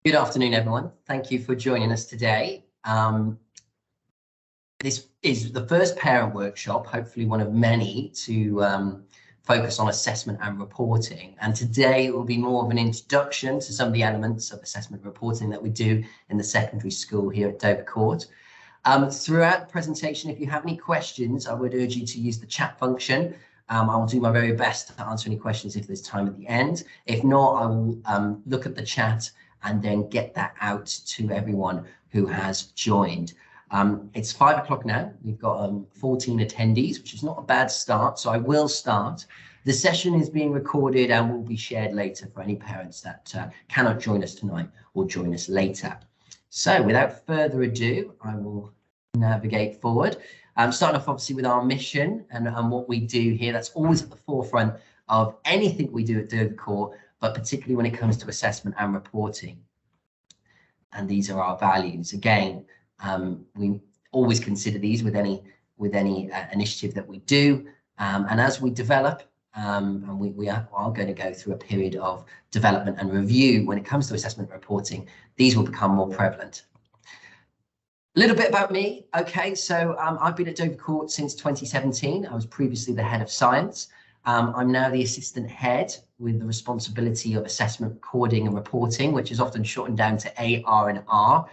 Good afternoon, everyone. Thank you for joining us today. This is the first parent workshop, hopefully one of many, to focus on assessment and reporting. And today it will be more of an introduction to some of the elements of assessment and reporting that we do in the secondary school here at Dovercourt. Throughout the presentation, if you have any questions, I would urge you to use the chat function. I will do my very best to answer any questions if there's time at the end. If not, I will look at the chat and then get that out to everyone who has joined. It's 5 o'clock now. We've got 14 attendees, which is not a bad start, so I will start. The session is being recorded and will be shared later for any parents that cannot join us tonight or join us later. So without further ado, I will navigate forward. Starting off obviously with our mission and what we do here. That's always at the forefront of anything we do at Dovercourt, but particularly when it comes to assessment and reporting. And these are our values. Again, we always consider these with any initiative that we do. And as we develop, and we are going to go through a period of development and review when it comes to assessment and reporting, these will become more prevalent. A little bit about me. Okay, so I've been at Dovercourt since 2017. I was previously the head of science. I'm now the assistant head with the responsibility of assessment, recording and reporting, which is often shortened down to AR and R.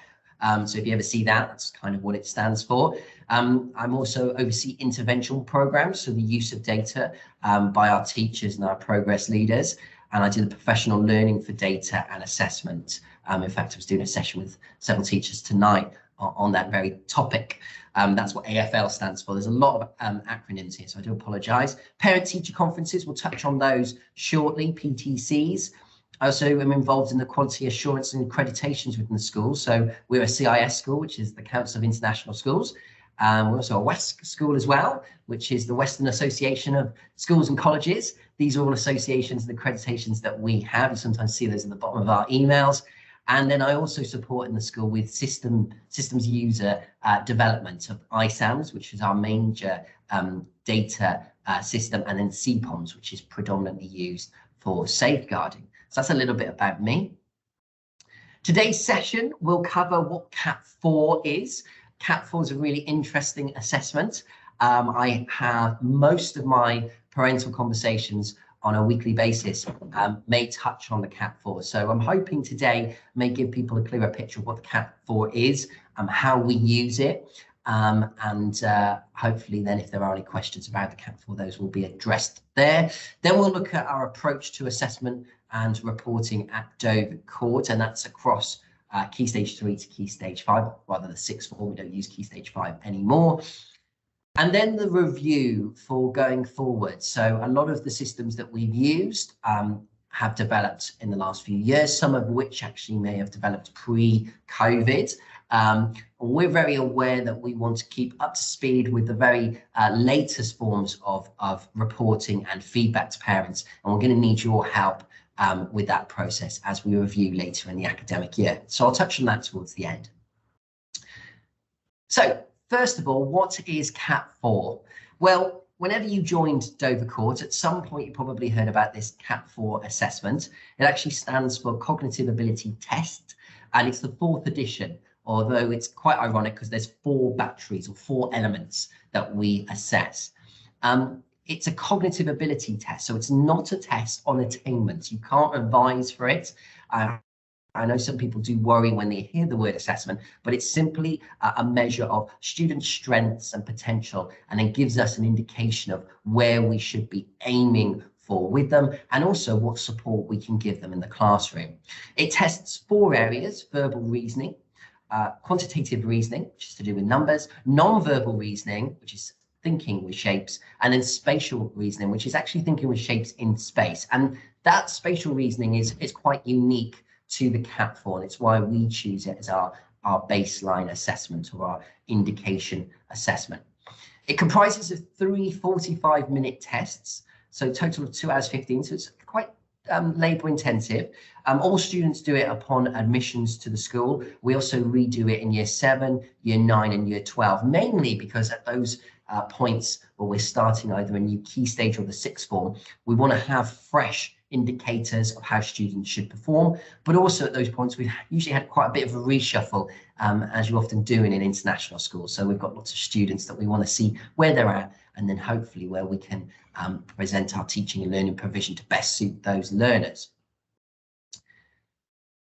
So if you ever see that, that's kind of what it stands for. I'm also oversee intervention programs, so the use of data by our teachers and our progress leaders. And I do the professional learning for data and assessment. In fact, I was doing a session with several teachers tonight on that very topic. That's what AFL stands for. There's a lot of acronyms here, so I do apologise. Parent-teacher conferences, we'll touch on those shortly, PTCs. I also am involved in the quality assurance and accreditations within the school. So we're a CIS school, which is the Council of International Schools. We're also a WESC school as well, which is the Western Association of Schools and Colleges. These are all associations and accreditations that we have. You sometimes see those at the bottom of our emails. And then I also support in the school with systems user development of ISAMs, which is our major data system, and then CPOMs, which is predominantly used for safeguarding. So that's a little bit about me. Today's session will cover what CAP 4 is. CAP 4 is a really interesting assessment. I have most of my parental conversations on a weekly basis may touch on the CAP 4. So I'm hoping today may give people a clearer picture of what the CAP 4 is, how we use it, and hopefully then if there are any questions about the CAP 4, those will be addressed there. Then we'll look at our approach to assessment and reporting at Dovercourt, and that's across Key Stage 3 to Key Stage 5, rather the sixth form. We don't use Key Stage 5 anymore. And then the review for going forward. So a lot of the systems that we've used have developed in the last few years, some of which actually may have developed pre-COVID. We're very aware that we want to keep up to speed with the very latest forms of reporting and feedback to parents. And we're going to need your help with that process as we review later in the academic year. So I'll touch on that towards the end. So first of all, what is CAP 4? Well, whenever you joined Dovercourt, at some point you probably heard about this CAP 4 assessment. It actually stands for Cognitive Ability Test, and it's the 4th edition, although it's quite ironic because there's 4 batteries or 4 elements that we assess. It's a cognitive ability test, so it's not a test on attainment. You can't revise for it. I know some people do worry when they hear the word assessment, but it's simply a measure of student strengths and potential, and it gives us an indication of where we should be aiming for with them, and also what support we can give them in the classroom. It tests 4 areas: verbal reasoning, quantitative reasoning, which is to do with numbers, non-verbal reasoning, which is thinking with shapes, and then spatial reasoning, which is actually thinking with shapes in space. And that spatial reasoning is quite unique to the CAP 4, and it's why we choose it as our baseline assessment or our indication assessment. It comprises of 3 45-minute tests, so a total of 2 hours 15, so it's quite labour intensive. All students do it upon admissions to the school. We also redo it in year 7, year 9 and year 12, mainly because at those points where we're starting either a new key stage or the 6th form, we want to have fresh indicators of how students should perform, but also at those points we've usually had quite a bit of a reshuffle, as you often do in an international school. So we've got lots of students that we want to see where they're at, and then hopefully where we can present our teaching and learning provision to best suit those learners.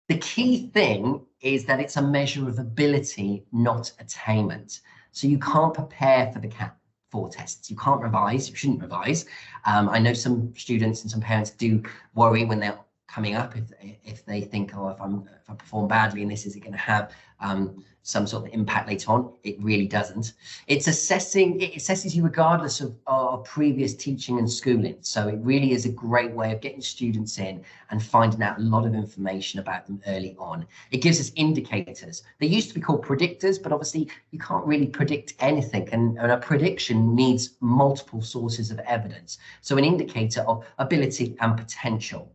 The key thing is that it's a measure of ability, not attainment. So you can't prepare for the CAT 4 tests. You can't revise. You shouldn't revise. I know some students and some parents do worry when they're coming up if they think, oh, if I perform badly in this, is it going to have some sort of impact later on? It really doesn't. It assesses you regardless of previous teaching and schooling. So it really is a great way of getting students in and finding out a lot of information about them early on. It gives us indicators. They used to be called predictors, but obviously you can't really predict anything, and a prediction needs multiple sources of evidence. So an indicator of ability and potential.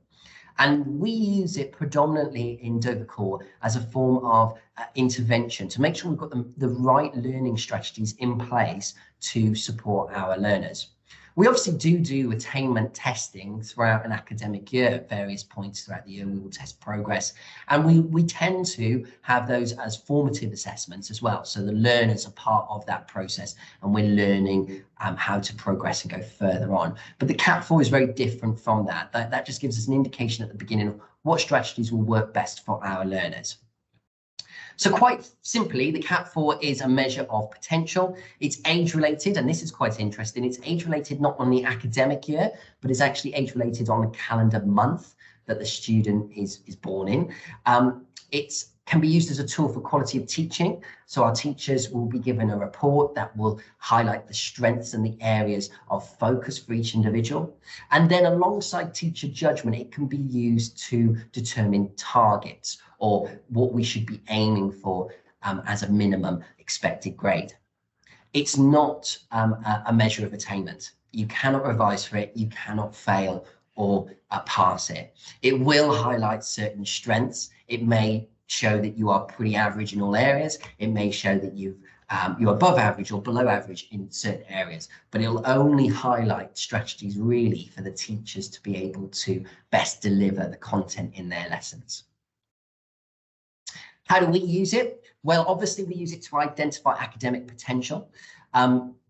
And we use it predominantly in Dover Core as a form of intervention to make sure we've got the right learning strategies in place to support our learners. We obviously do attainment testing throughout an academic year. At various points throughout the year, we will test progress, and we tend to have those as formative assessments as well. So the learners are part of that process, and we're learning how to progress and go further on. But the CAT 4 is very different from that. That just gives us an indication at the beginning of what strategies will work best for our learners. So quite simply, the CAT 4 is a measure of potential. It's age-related, and this is quite interesting. It's age-related not on the academic year, but it's actually age-related on the calendar month that the student is born in. It can be used as a tool for quality of teaching. So our teachers will be given a report that will highlight the strengths and the areas of focus for each individual. And then alongside teacher judgment, it can be used to determine targets or what we should be aiming for as a minimum expected grade. It's not a measure of attainment. You cannot revise for it, you cannot fail or pass it. It will highlight certain strengths. It may show that you are pretty average in all areas. It may show that you're above average or below average in certain areas, but it'll only highlight strategies really for the teachers to be able to best deliver the content in their lessons. How do we use it? Well, obviously we use it to identify academic potential.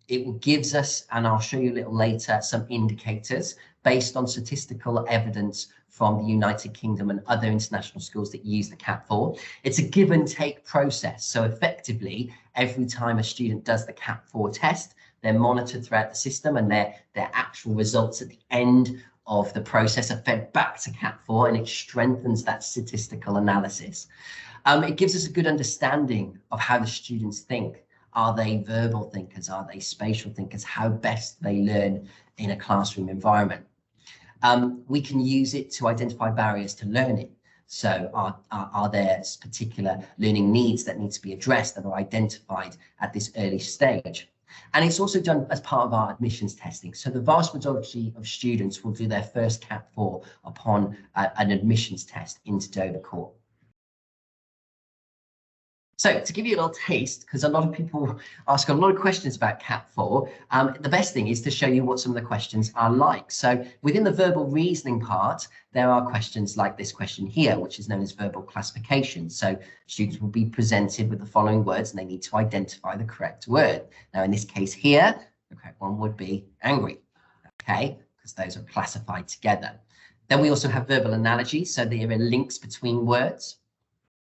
It gives us, and I'll show you a little later, some indicators based on statistical evidence from the United Kingdom and other international schools that use the CAT 4. It's a give and take process. So effectively, every time a student does the CAT 4 test, they're monitored throughout the system, and their actual results at the end of the process are fed back to CAT 4, and it strengthens that statistical analysis. It gives us a good understanding of how the students think. Are they verbal thinkers? Are they spatial thinkers? How best they learn in a classroom environment. We can use it to identify barriers to learning. So are there particular learning needs that need to be addressed that are identified at this early stage? And it's also done as part of our admissions testing. So the vast majority of students will do their first CAT 4 upon an admissions test into Dover Core. So to give you a little taste, because a lot of people ask a lot of questions about CAT 4, the best thing is to show you what some of the questions are like. So within the verbal reasoning part, there are questions like this question here, which is known as verbal classification. So students will be presented with the following words, and they need to identify the correct word. Now, in this case here, the correct one would be angry, okay, because those are classified together. Then we also have verbal analogies. So there are links between words.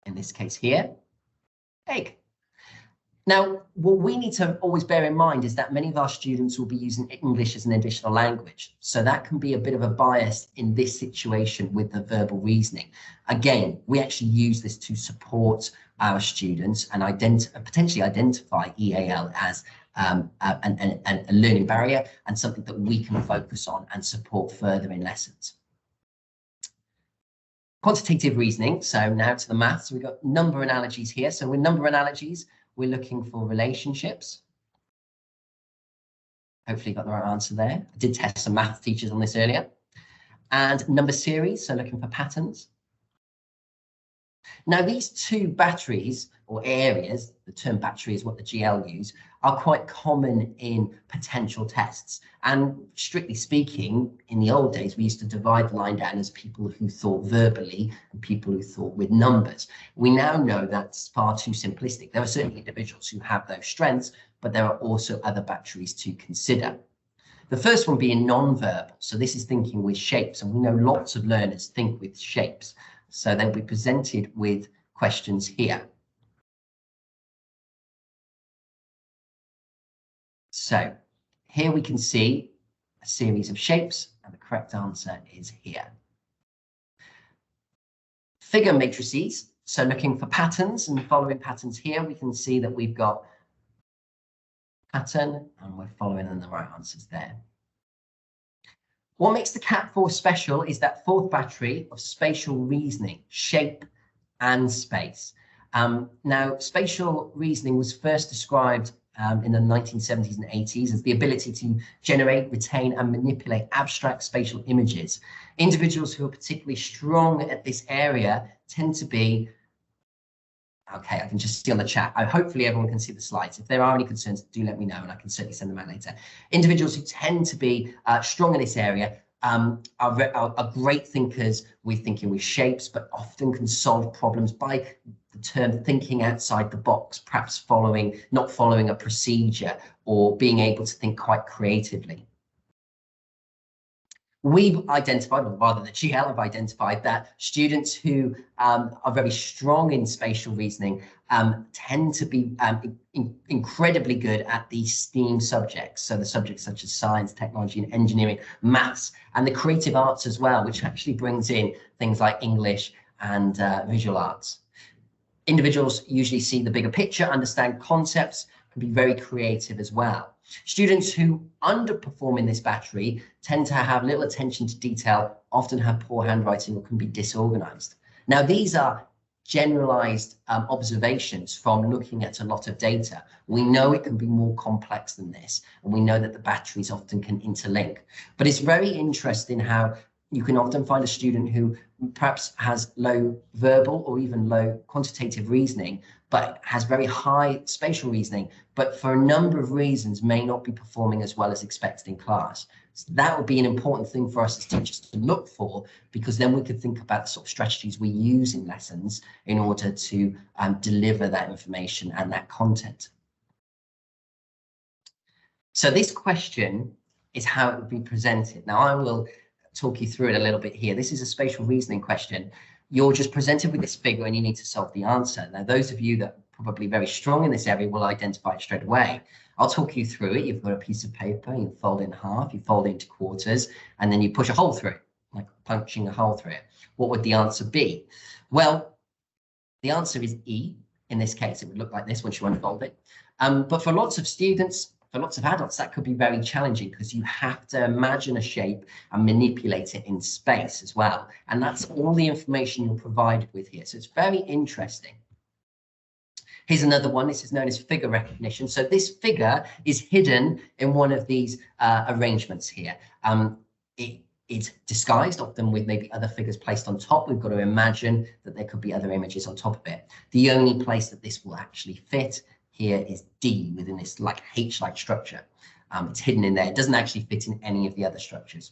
In this case here, egg. Now, what we need to always bear in mind is that many of our students will be using English as an additional language. So that can be a bit of a bias in this situation with the verbal reasoning. Again, we actually use this to support our students and potentially identify EAL as a learning barrier and something that we can focus on and support further in lessons. Quantitative reasoning, so now to the maths. So we've got number analogies here. So with number analogies, we're looking for relationships. Hopefully you got the right answer there. I did test some math teachers on this earlier. And number series, so looking for patterns. Now, these two batteries or areas, the term battery is what the GL use, are quite common in potential tests. And strictly speaking, in the old days, we used to divide the line down as people who thought verbally and people who thought with numbers. We now know that's far too simplistic. There are certainly individuals who have those strengths, but there are also other batteries to consider. The first one being non-verbal. So this is thinking with shapes, and we know lots of learners think with shapes. So they'll be presented with questions here. So here we can see a series of shapes, and the correct answer is here. Figure matrices. So looking for patterns and following patterns here, we can see that we've got pattern, and we're following in the right answers there. What makes the Cat4 special is that fourth battery of spatial reasoning, shape and space. Now, spatial reasoning was first described in the 1970s and 80s as the ability to generate, retain and manipulate abstract spatial images. Individuals who are particularly strong at this area tend to be, okay, I can just see on the chat. Hopefully everyone can see the slides. If there are any concerns, do let me know and I can certainly send them out later. Individuals who tend to be strong in this area are great thinkers with thinking with shapes, but often can solve problems by the term thinking outside the box, perhaps not following a procedure or being able to think quite creatively. We've identified, or rather the GL have identified, that students who are very strong in spatial reasoning tend to be incredibly good at these STEAM subjects. So the subjects such as science, technology and engineering, maths, and the creative arts as well, which actually brings in things like English and visual arts. Individuals usually see the bigger picture, understand concepts, can be very creative as well. Students who underperform in this battery tend to have little attention to detail, often have poor handwriting or can be disorganized. Now, these are generalized observations from looking at a lot of data. We know it can be more complex than this, and we know that the batteries often can interlink. But it's very interesting how you can often find a student who perhaps has low verbal or even low quantitative reasoning, but has very high spatial reasoning, but for a number of reasons may not be performing as well as expected in class. So that would be an important thing for us as teachers to look for, because then we could think about the sort of strategies we use in lessons in order to deliver that information and that content. So this question is how it would be presented. Now I will talk you through it a little bit here. This is a spatial reasoning question. You're just presented with this figure and you need to solve the answer. Now, those of you that are probably very strong in this area will identify it straight away. I'll talk you through it. You've got a piece of paper, you fold it in half, you fold it into quarters, and then you push a hole through it, like punching a hole through it. What would the answer be? Well, the answer is E. In this case, it would look like this once you unfold it. But for lots of students, for lots of adults, that could be very challenging because you have to imagine a shape and manipulate it in space as well. And that's all the information you're provided with here. So it's very interesting. Here's another one. This is known as figure recognition. So this figure is hidden in one of these arrangements here. It's disguised often with maybe other figures placed on top. We've got to imagine that there could be other images on top of it. The only place that this will actually fit here is D within this like H-like structure. It's hidden in there. It doesn't actually fit in any of the other structures.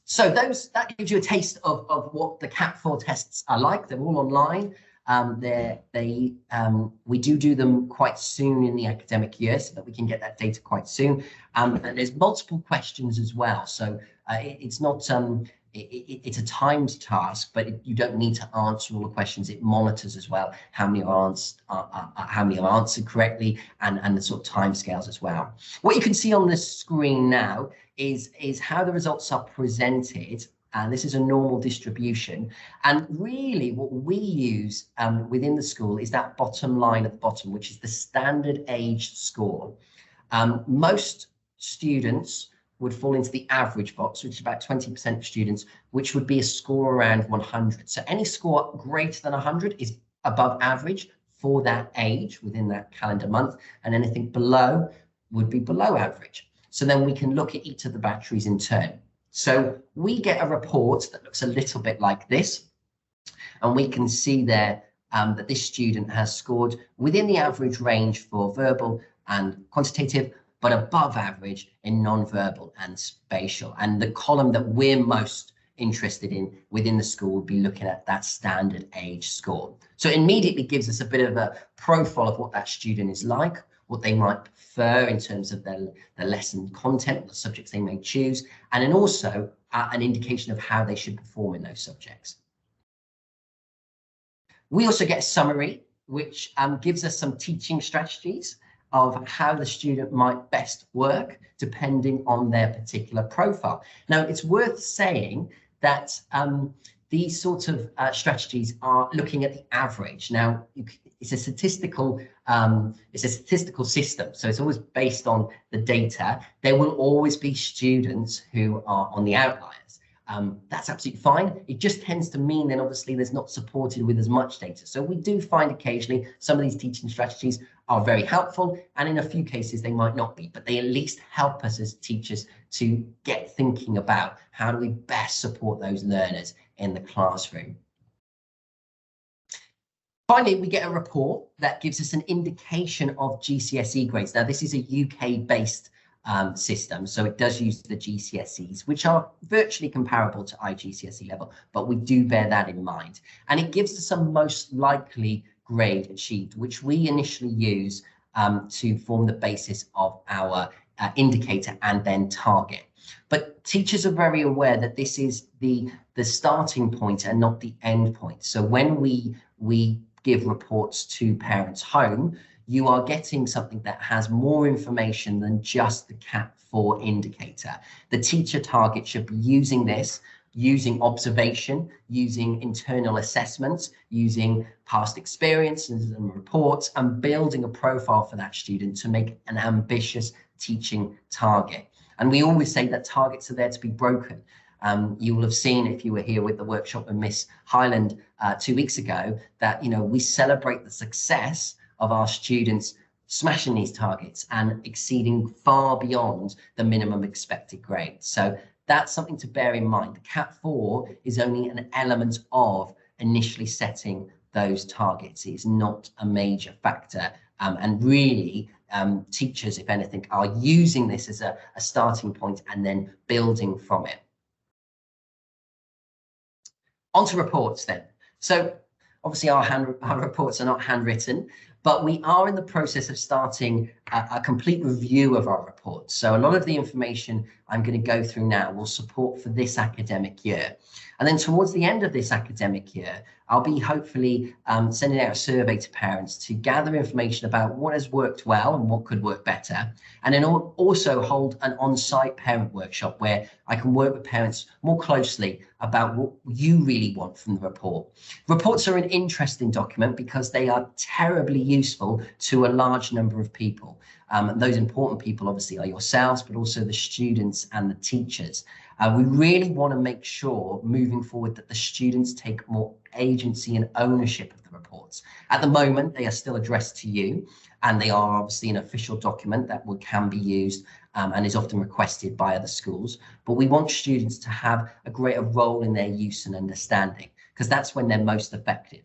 So that gives you a taste of what the Cat4 tests are like. They're all online. We do them quite soon in the academic year so that we can get that data quite soon. And there's multiple questions as well. So it's not it's a timed task, but you don't need to answer all the questions. It monitors as well how many are answered correctly and the sort of timescales as well. What you can see on the screen now is how the results are presented. And this is a normal distribution. And really what we use within the school is that bottom line at the bottom, which is the standard age score. Most students would fall into the average box, which is about 20% of students, which would be a score around 100. So any score greater than 100 is above average for that age within that calendar month, and anything below would be below average. So then we can look at each of the batteries in turn. So we get a report that looks a little bit like this. And we can see there that this student has scored within the average range for verbal and quantitative, but above average in non-verbal and spatial. And the column that we're most interested in within the school would be looking at that standard age score. So it immediately gives us a bit of a profile of what that student is like, what they might prefer in terms of their lesson content, the subjects they may choose, and then also an indication of how they should perform in those subjects. We also get a summary, which gives us some teaching strategies of how the student might best work depending on their particular profile. Now, it's worth saying that these sorts of strategies are looking at the average. Now, it's a statistical system, so it's always based on the data. There will always be students who are on the outliers. That's absolutely fine. It just tends to mean then obviously there's not supported with as much data. So we do find occasionally some of these teaching strategies are very helpful, and in a few cases they might not be, but they at least help us as teachers to get thinking about how do we best support those learners in the classroom. Finally, we get a report that gives us an indication of GCSE grades. Now, this is a UK-based system, so it does use the GCSEs, which are virtually comparable to IGCSE level, but we do bear that in mind. And it gives us a most likely grade achieved, which we initially use to form the basis of our indicator and then target. But teachers are very aware that this is the starting point and not the end point. So when we give reports to parents' home, you are getting something that has more information than just the CAT4 indicator. The teacher target should be using this, using observation, using internal assessments, using past experiences and reports, and building a profile for that student to make an ambitious teaching target. And we always say that targets are there to be broken. You will have seen, if you were here with the workshop with Miss Highland 2 weeks ago, that we celebrate the success of our students smashing these targets and exceeding far beyond the minimum expected grade. So that's something to bear in mind. The CAT4 is only an element of initially setting those targets. It's not a major factor. And really, teachers, if anything, are using this as a starting point and then building from it. On to reports then. So obviously our reports are not handwritten, but we are in the process of starting a complete review of our reports. So a lot of the information I'm going to go through now will support for this academic year. And then towards the end of this academic year, I'll be hopefully sending out a survey to parents to gather information about what has worked well and what could work better. And then also hold an on-site parent workshop where I can work with parents more closely about what you really want from the report. Reports are an interesting document because they are terribly useful to a large number of people. Those important people obviously are yourselves, but also the students and the teachers. We really want to make sure moving forward that the students take more agency and ownership of the reports. At the moment, they are still addressed to you, and they are obviously an official document that can be used and is often requested by other schools. But we want students to have a greater role in their use and understanding, because that's when they're most effective.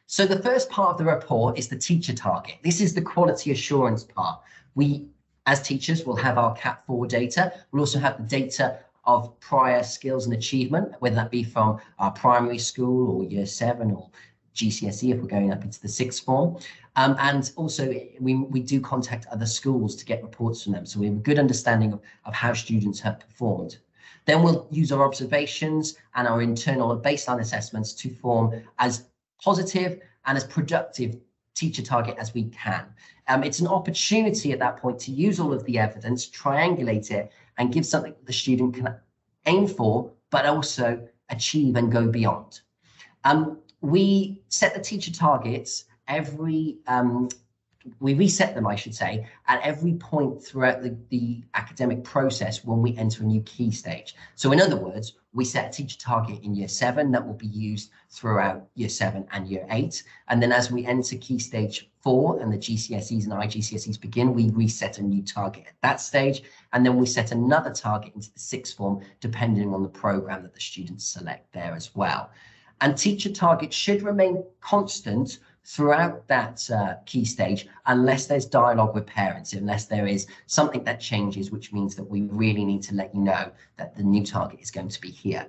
So the first part of the report is the teacher target. This is the quality assurance part. We, as teachers, will have our CAT4 data. We'll also have the data of prior skills and achievement, whether that be from our primary school or year 7 or GCSE if we're going up into the 6th form. And also we do contact other schools to get reports from them. So we have a good understanding of how students have performed. Then we'll use our observations and our internal baseline assessments to form as positive and as productive teacher target as we can. It's an opportunity at that point to use all of the evidence, triangulate it, and give something that the student can aim for, but also achieve and go beyond. We set the teacher targets every we reset them, I should say, at every point throughout the academic process when we enter a new key stage. So in other words, we set a teacher target in year 7 that will be used throughout year 7 and year 8. And then as we enter key stage 4 and the GCSEs and IGCSEs begin, we reset a new target at that stage. And then we set another target into the 6th form, depending on the program that the students select there as well. And teacher targets should remain constant throughout that key stage, unless there's dialogue with parents, unless there is something that changes, which means that we really need to let you know that the new target is going to be here.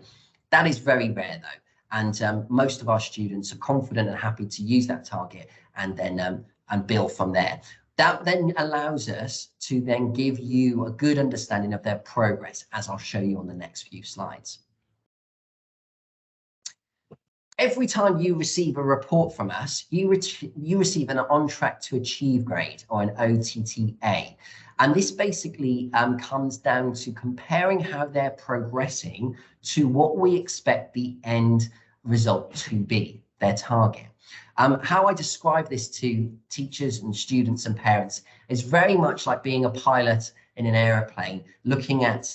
That is very rare though. And most of our students are confident and happy to use that target and then and build from there. That then allows us to then give you a good understanding of their progress, as I'll show you on the next few slides. Every time you receive a report from us, you receive an on track to achieve grade, or an OTTA. And this basically comes down to comparing how they're progressing to what we expect the end result to be, their target. How I describe this to teachers and students and parents is very much like being a pilot in an aeroplane, looking at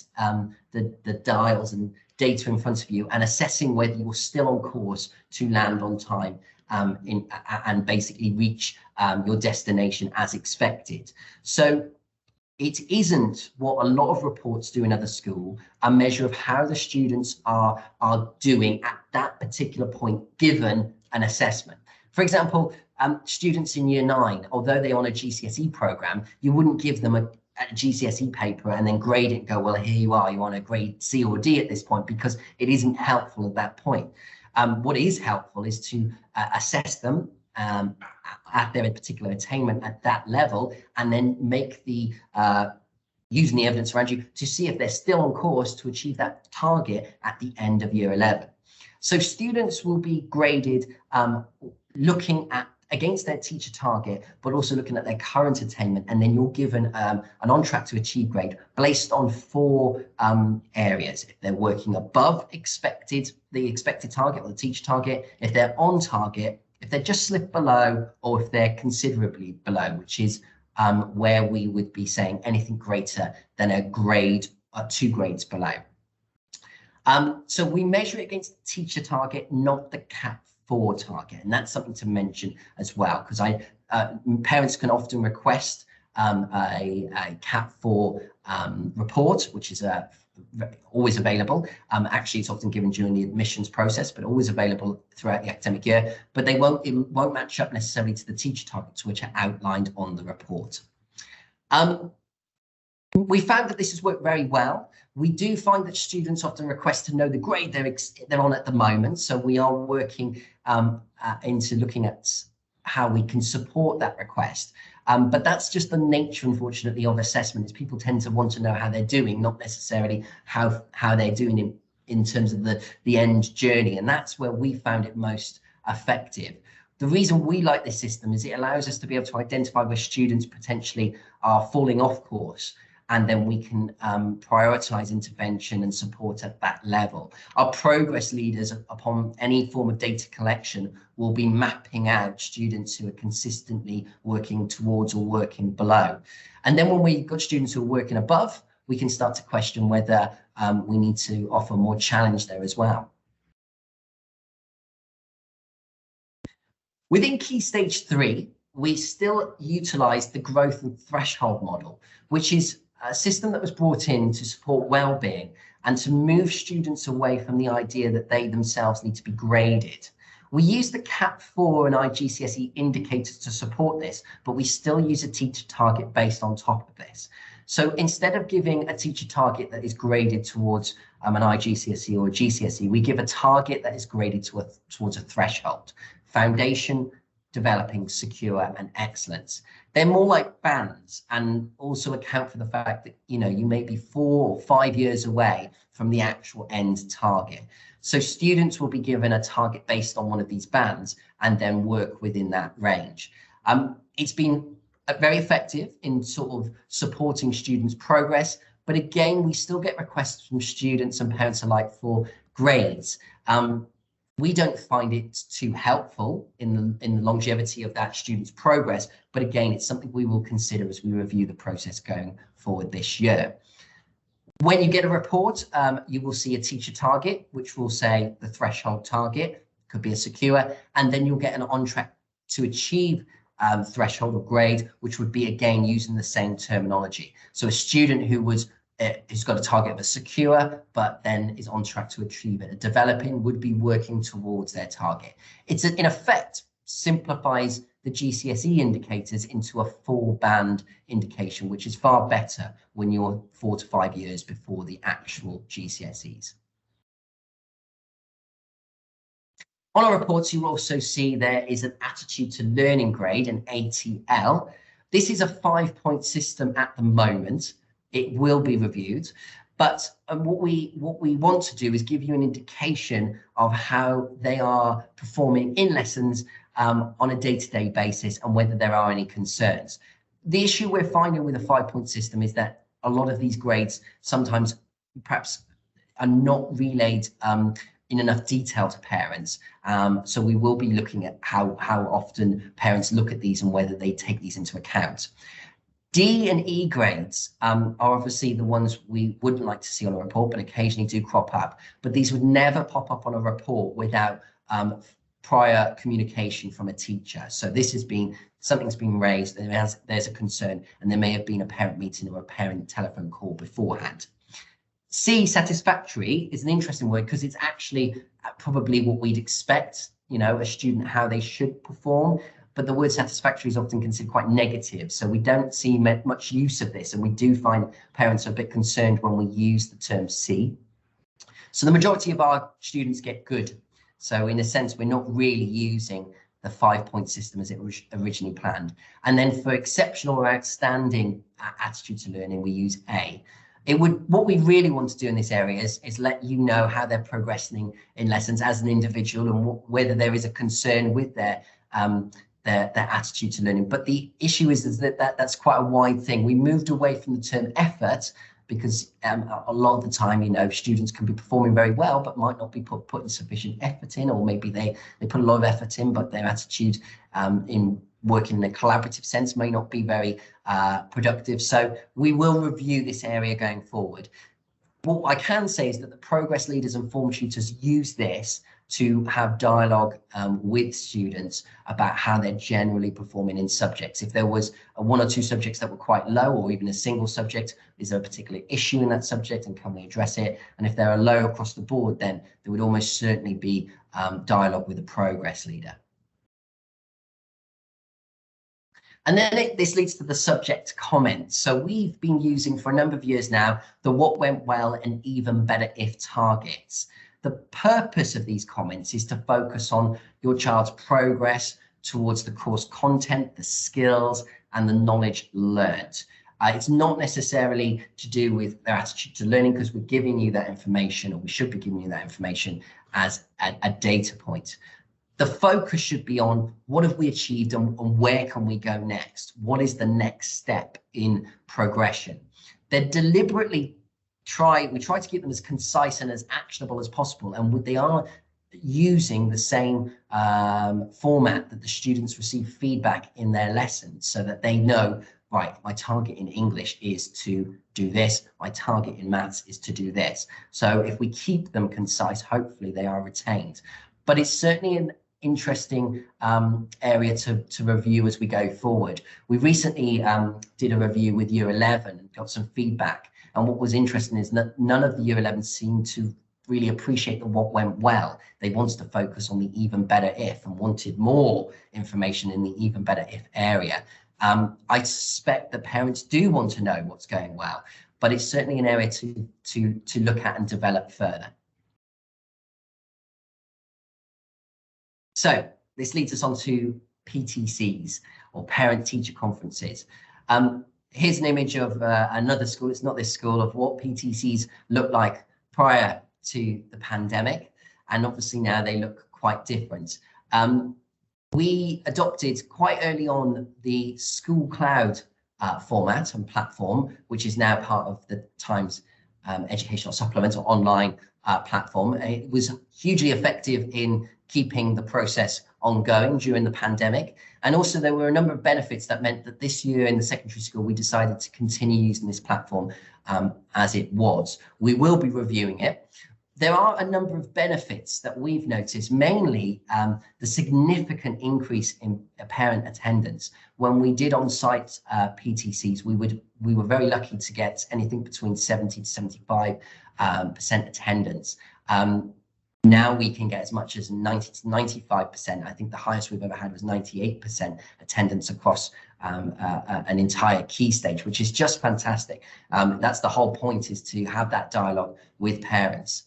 the dials and data in front of you and assessing whether you're still on course to land on time and basically reach your destination as expected. So it isn't what a lot of reports do in other schools, a measure of how the students are doing at that particular point given an assessment. For example, students in year 9, although they're on a GCSE program, you wouldn't give them a GCSE paper and then grade it and go, well, here you are, you're on a grade C or D at this point, because it isn't helpful at that point. What is helpful is to assess them at their particular attainment at that level, and then make the using the evidence around you to see if they're still on course to achieve that target at the end of year 11. So students will be graded looking at against their teacher target, but also looking at their current attainment, and then you're given an on track to achieve grade based on 4 areas. If they're working above the expected target or the teacher target, if they're on target, if they're just slipped below, or if they're considerably below, which is where we would be saying anything greater than a grade or 2 grades below. So we measure it against the teacher target, not the CAP 4 target, and that's something to mention as well, because parents can often request a CAP 4 report, which is always available. Actually, it's often given during the admissions process, but always available throughout the academic year. But it won't match up necessarily to the teacher targets, which are outlined on the report. We found that this has worked very well. We do find that students often request to know the grade they're on at the moment. So we are working into looking at how we can support that request. But that's just the nature, unfortunately, of assessment, is people tend to want to know how they're doing, not necessarily how they're doing in terms of the end journey. And that's where we found it most effective. The reason we like this system is it allows us to be able to identify where students potentially are falling off course, and then we can prioritize intervention and support at that level. Our progress leaders, upon any form of data collection, will be mapping out students who are consistently working towards or working below. And then when we've got students who are working above, we can start to question whether we need to offer more challenge there as well. Within Key Stage 3, we still utilize the growth and threshold model, which is a system that was brought in to support well-being and to move students away from the idea that they themselves need to be graded. We use the CAP 4 and IGCSE indicators to support this, but we still use a teacher target based on top of this. So instead of giving a teacher target that is graded towards an IGCSE or a GCSE, we give a target that is graded towards a threshold: foundation, developing, secure, and excellence. They're more like bands, and also account for the fact that, you know, you may be 4 or 5 years away from the actual end target. So students will be given a target based on one of these bands and then work within that range. It's been very effective in sort of supporting students' progress, but again, we still get requests from students and parents alike for grades. We don't find it too helpful in the longevity of that student's progress, but again, it's something we will consider as we review the process going forward this year. When you get a report, you will see a teacher target, which will say the threshold target, could be a secure, and then you'll get an on track to achieve threshold or grade, which would be again using the same terminology. So a student who's got a target of a secure, but then is on track to achieve it. A developing would be working towards their target. It's in effect simplifies the GCSE indicators into a 4-band indication, which is far better when you're 4 to 5 years before the actual GCSEs. On our reports, you will also see there is an attitude to learning grade, an ATL. This is a 5-point system at the moment. It will be reviewed, but what we want to do is give you an indication of how they are performing in lessons on a day-to-day basis and whether there are any concerns. The issue we're finding with a 5-point system is that a lot of these grades sometimes perhaps are not relayed in enough detail to parents. So we will be looking at how often parents look at these and whether they take these into account. D and E grades are obviously the ones we wouldn't like to see on a report, but occasionally do crop up. But these would never pop up on a report without prior communication from a teacher. So this has been, something's been raised, and there's a concern, and there may have been a parent meeting or a parent telephone call beforehand. C, satisfactory, is an interesting word because it's actually probably what we'd expect, you know, a student, how they should perform. But the word satisfactory is often considered quite negative. So we don't see much use of this. And we do find parents are a bit concerned when we use the term C. So the majority of our students get good. So in a sense, we're not really using the 5-point system as it was originally planned. And then for exceptional or outstanding attitude to learning, we use A. What we really want to do in this area is let you know how they're progressing in lessons as an individual and whether there is a concern with their attitude to learning. But the issue is that that's quite a wide thing. We moved away from the term effort because a lot of the time, you know, students can be performing very well, but might not be putting sufficient effort in, or maybe they put a lot of effort in, but their attitude in working in a collaborative sense may not be very productive. So we will review this area going forward. What I can say is that the progress leaders and form tutors use this to have dialogue with students about how they're generally performing in subjects. If there was 1 or 2 subjects that were quite low, or even a single subject, is there a particular issue in that subject and can we address it? And if there are low across the board, then there would almost certainly be dialogue with the progress leader. And then this leads to the subject comments. So we've been using for a number of years now the what went well and even better if targets. The purpose of these comments is to focus on your child's progress towards the course content, the skills, and the knowledge learnt. It's not necessarily to do with their attitude to learning, because we're giving you that information, or we should be giving you that information as a data point. The focus should be on what have we achieved and where can we go next? What is the next step in progression? They're deliberately we try to keep them as concise and as actionable as possible, and they are using the same format that the students receive feedback in their lessons, so that they know, right, my target in English is to do this, my target in maths is to do this. So if we keep them concise, hopefully they are retained. But it's certainly an interesting area to review as we go forward. We recently did a review with Year 11 and got some feedback. And what was interesting is that none of the Year 11 seemed to really appreciate the what went well. They wanted to focus on the even better if and wanted more information in the even better if area. I suspect that parents do want to know what's going well, but it's certainly an area to look at and develop further. So this leads us on to PTCs, or parent-teacher conferences. Here's an image of another school, it's not this school, of what PTCs looked like prior to the pandemic. And obviously now they look quite different. We adopted quite early on the School Cloud format and platform, which is now part of the Times educational supplement, or online platform. It was hugely effective in keeping the process ongoing during the pandemic. And also there were a number of benefits that meant that this year in the secondary school, we decided to continue using this platform as it was. We will be reviewing it. There are a number of benefits that we've noticed, mainly the significant increase in parent attendance. When we did on-site PTCs, we were very lucky to get anything between 70 to 75% attendance. Now we can get as much as 90 to 95%. I think the highest we've ever had was 98% attendance across an entire key stage, which is just fantastic. That's the whole point, is to have that dialogue with parents.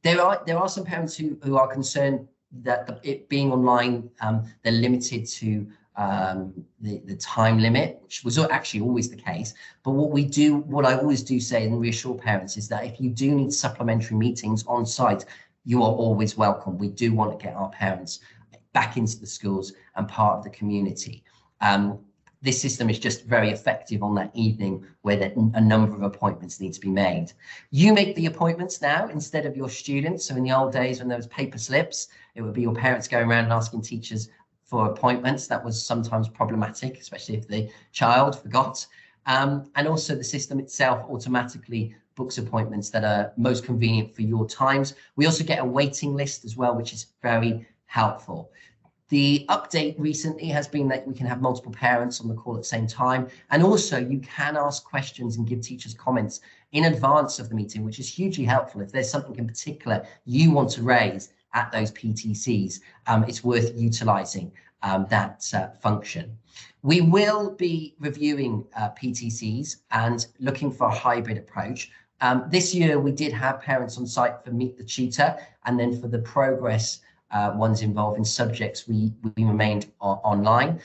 There are some parents who are concerned that it being online, they're limited to the time limit, which was actually always the case. But what I always do say and reassure parents is that if you do need supplementary meetings on site, you are always welcome. We do want to get our parents back into the schools and part of the community. This system is just very effective on that evening where a number of appointments need to be made. You make the appointments now instead of your students. So in the old days when there was paper slips, it would be your parents going around and asking teachers for appointments. That was sometimes problematic, especially if the child forgot. And also the system itself automatically books appointments that are most convenient for your times. We also get a waiting list as well, which is very helpful. The update recently has been that we can have multiple parents on the call at the same time. And also you can ask questions and give teachers comments in advance of the meeting, which is hugely helpful. If there's something in particular you want to raise at those PTCs, it's worth utilising that function. We will be reviewing PTCs and looking for a hybrid approach. This year we did have parents on site for Meet the Tutor, and then for the progress ones involving subjects, we remained online.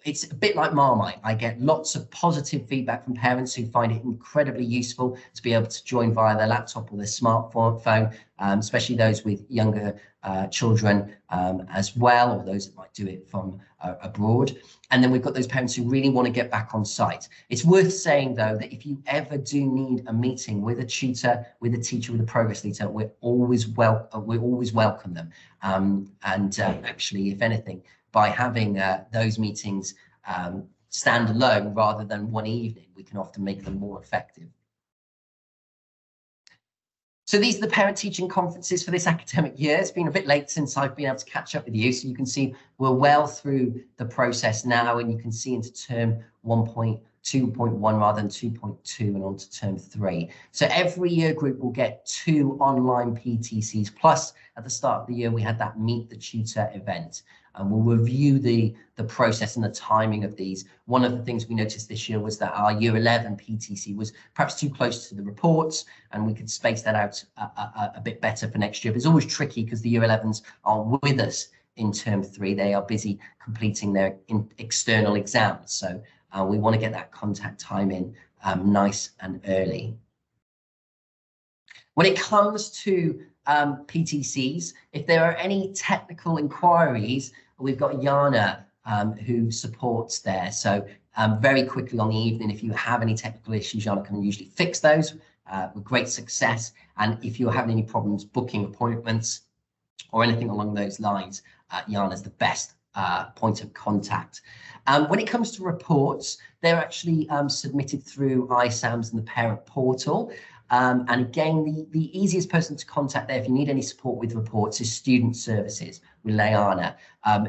It's a bit like Marmite. I get lots of positive feedback from parents who find it incredibly useful to be able to join via their laptop or their smartphone, especially those with younger children as well, or those that might do it from abroad. And then we've got those parents who really want to get back on site. It's worth saying, though, that if you ever do need a meeting with a tutor, with a teacher, with a progress leader, we always welcome them. Actually, if anything, by having those meetings stand alone rather than one evening, we can often make them more effective. So these are the parent-teaching conferences for this academic year. It's been a bit late since I've been able to catch up with you. So you can see we're well through the process now, and you can see into term 1.2.1 rather than 2.2 and on to term 3. So every year group will get 2 online PTCs. Plus, at the start of the year, we had that Meet the Tutor event. And we'll review the process and the timing of these. One of the things we noticed this year was that our Year 11 PTC was perhaps too close to the reports, and we could space that out a bit better for next year. But it's always tricky because the Year 11s are with us in term 3. They are busy completing their external exams. So we want to get that contact time in nice and early. When it comes to PTCs, if there are any technical inquiries, we've got Jana who supports there. So very quickly on the evening, if you have any technical issues, Jana can usually fix those with great success. And if you're having any problems booking appointments or anything along those lines, Jana is the best point of contact. When it comes to reports, they're actually submitted through ISAMS and the parent portal. And again, the easiest person to contact there if you need any support with reports is Student Services with Leanna,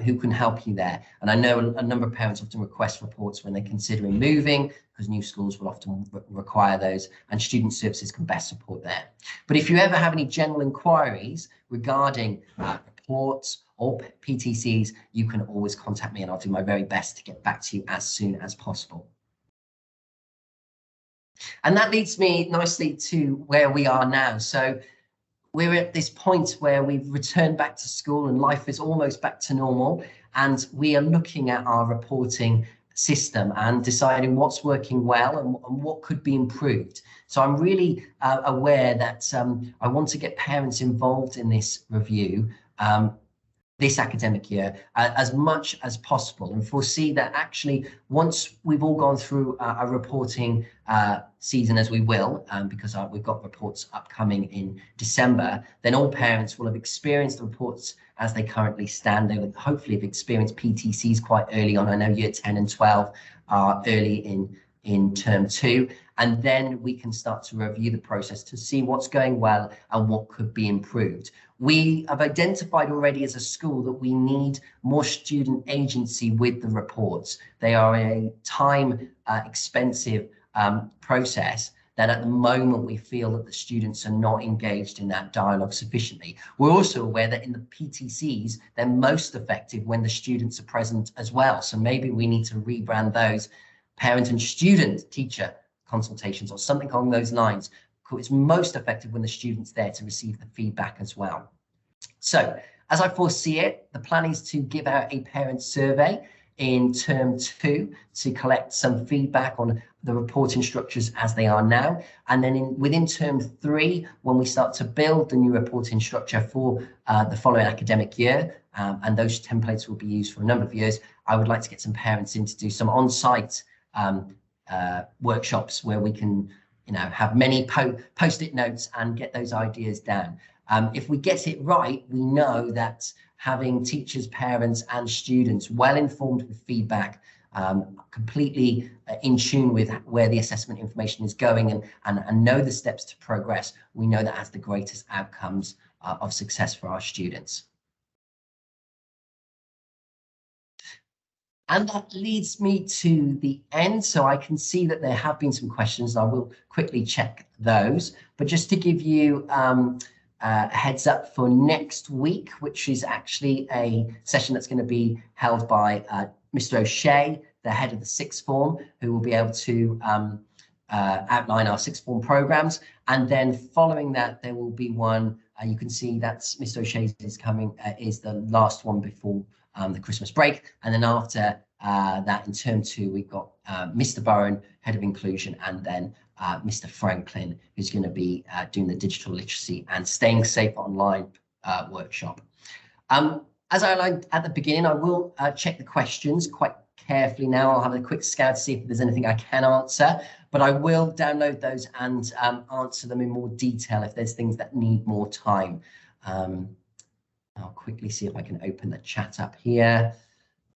who can help you there. And I know a number of parents often request reports when they're considering moving, because new schools will often require those, and Student Services can best support there. But if you ever have any general inquiries regarding reports or PTCs, you can always contact me, and I'll do my very best to get back to you as soon as possible. And that leads me nicely to where we are now. So we're at this point where we've returned back to school and life is almost back to normal. And we are looking at our reporting system and deciding what's working well and what could be improved. So I'm really aware that I want to get parents involved in this review. this academic year as much as possible, and foresee that actually once we've all gone through a reporting season, as we will, because we've got reports upcoming in December, then all parents will have experienced the reports as they currently stand. They will hopefully have experienced PTCs quite early on. I know year 10 and 12 are early in term 2, and then we can start to review the process to see what's going well and what could be improved. We have identified already as a school that we need more student agency with the reports. They are a time expensive process that at the moment we feel that the students are not engaged in that dialogue sufficiently. We're also aware that in the PTCs, they're most effective when the students are present as well. So maybe we need to rebrand those parent and student teacher consultations or something along those lines. It's most effective when the student's there to receive the feedback as well. So as I foresee it, the plan is to give out a parent survey in term 2 to collect some feedback on the reporting structures as they are now. And then within term 3, when we start to build the new reporting structure for the following academic year, and those templates will be used for a number of years, I would like to get some parents in to do some on-site workshops where we can have many post-it notes and get those ideas down. If we get it right, we know that having teachers, parents and students well informed with feedback, completely in tune with where the assessment information is going and know the steps to progress, we know that has the greatest outcomes of success for our students. And that leads me to the end. So I can see that there have been some questions. I will quickly check those. But just to give you a heads up for next week, which is actually a session that's going to be held by Mr. O'Shea, the head of the sixth form, who will be able to outline our sixth form programs. And then following that, there will be one, you can see that's Mr. O'Shea's is the last one before the Christmas break. And then after that, in term 2, we've got Mr. Bowen, head of inclusion, and then Mr. Franklin, who's going to be doing the digital literacy and staying safe online workshop. As I outlined at the beginning, I will check the questions quite carefully now. I'll have a quick scout to see if there's anything I can answer, but I will download those and answer them in more detail if there's things that need more time. I'll quickly see if I can open the chat up here.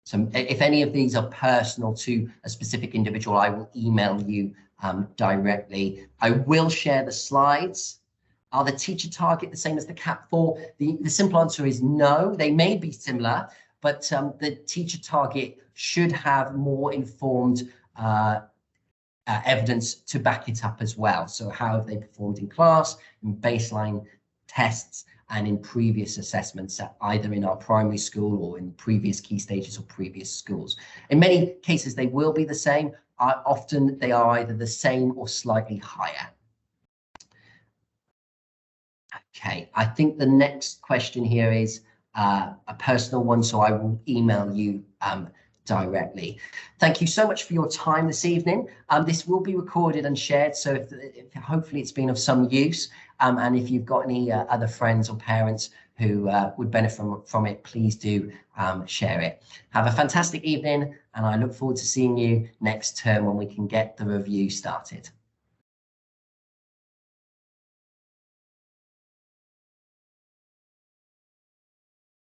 So if any of these are personal to a specific individual, I will email you directly. I will share the slides. Are the teacher target the same as the CAP 4? The simple answer is no. They may be similar, but the teacher target should have more informed evidence to back it up as well. So how have they performed in class, in baseline tests, and in previous assessments, either in our primary school or in previous key stages or previous schools. In many cases, they will be the same. Often they are either the same or slightly higher. Okay, I think the next question here is a personal one, so I will email you directly. Thank you so much for your time this evening. This will be recorded and shared, so if hopefully it's been of some use. And if you've got any other friends or parents who would benefit from it, please do share it. Have a fantastic evening, and I look forward to seeing you next term when we can get the review started.